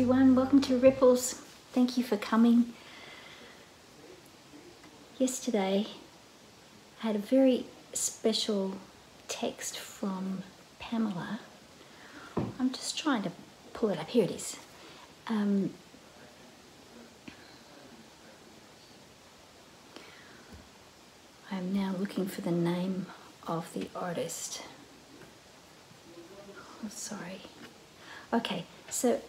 everyone. Welcome to Ripples. Thank you for coming. Yesterday, I had a very special text from Pamela. I'm just trying to pull it up. Here it is. I'm now looking for the name of the artist. Oh, sorry. Okay, so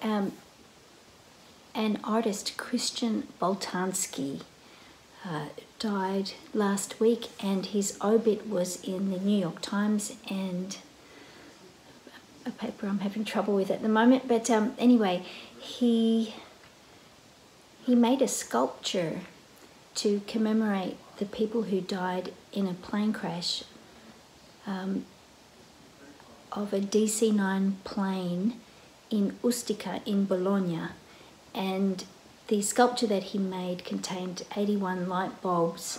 an artist, Christian Boltanski, died last week, and his obit was in the New York Times, and a paper I'm having trouble with at the moment. But anyway, he made a sculpture to commemorate the people who died in a plane crash of a DC-9 plane in Ustica in Bologna, and the sculpture that he made contained 81 light bulbs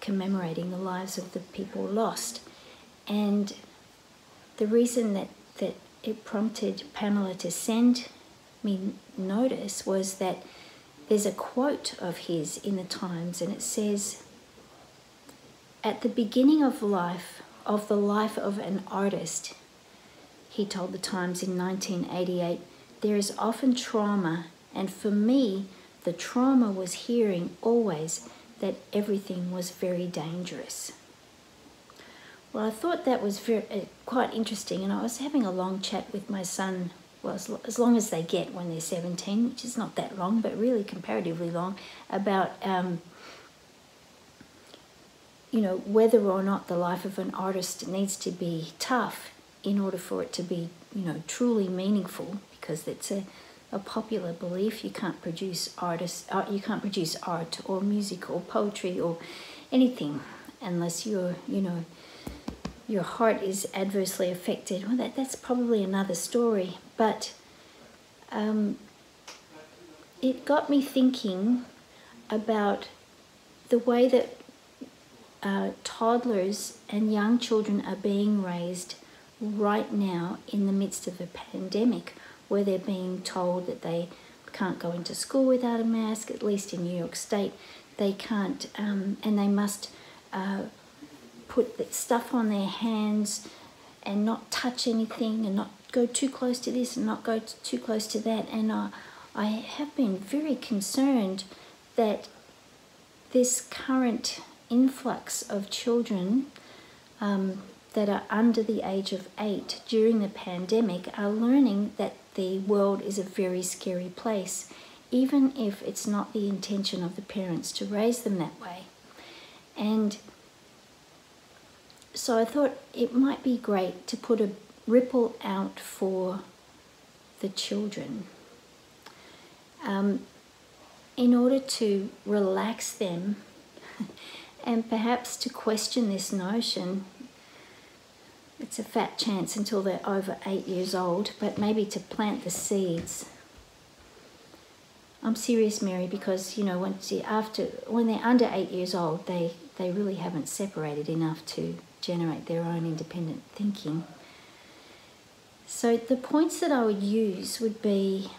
commemorating the lives of the people lost. And the reason that it prompted Pamela to send me notice was that there's a quote of his in the Times, and it says, "At the beginning of the life of an artist," he told the Times in 1988, "there is often trauma, and for me, the trauma was hearing always that everything was very dangerous." Well, I thought that was quite interesting, and I was having a long chat with my son, well, as long as they get when they're 17, which is not that long, but really comparatively long, about whether or not the life of an artist needs to be tough in order for it to be, truly meaningful, because it's a popular belief. You can't produce art or music or poetry or anything unless your heart is adversely affected. Well, that's probably another story, but it got me thinking about the way that toddlers and young children are being raised right now in the midst of a pandemic, where they're being told that they can't go into school without a mask. At least in New York State, they can't, and they must put stuff on their hands and not touch anything, and not go too close to this and not go too close to that. And I have been very concerned that this current influx of children that are under the age of 8 during the pandemic are learning that the world is a very scary place, even if it's not the intention of the parents to raise them that way. And so I thought it might be great to put a ripple out for the children in order to relax them and perhaps to question this notion. It's a fat chance until they're over 8 years old, but maybe to plant the seeds. I'm serious, Mary, because when they're under 8 years old, they really haven't separated enough to generate their own independent thinking. So the points that I would use would be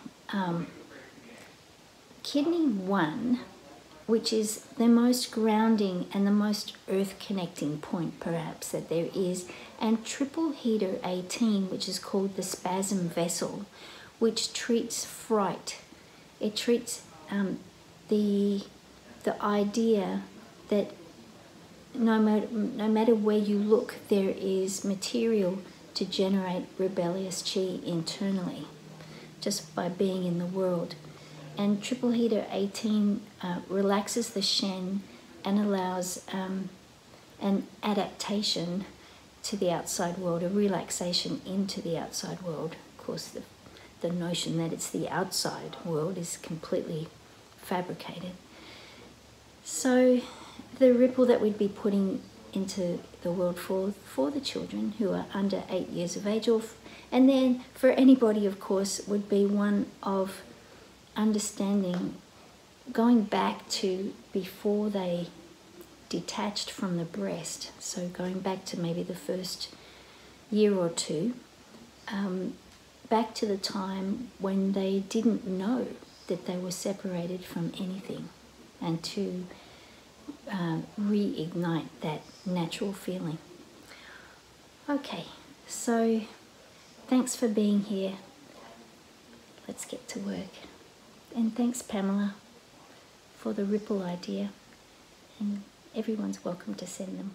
kidney 1, which is the most grounding and the most earth-connecting point, perhaps, that there is, and triple heater 18, which is called the spasm vessel, which treats fright. It treats the idea that no matter where you look, there is material to generate rebellious chi internally, just by being in the world. And triple heater 18 relaxes the Shen and allows an adaptation to the outside world, a relaxation into the outside world. Of course, the notion that it's the outside world is completely fabricated. So the ripple that we'd be putting into the world for the children who are under 8 years of age, and then for anybody, of course, would be one of understanding, going back to before they detached from the breast, so going back to maybe the first year or two, back to the time when they didn't know that they were separated from anything, and to reignite that natural feeling. Okay, so thanks for being here. Let's get to work. And thanks, Pamela, for the ripple idea. And everyone's welcome to send them.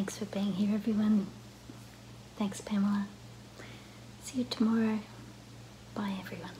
Thanks for being here, everyone. Thanks, Pamela. See you tomorrow. Bye, everyone.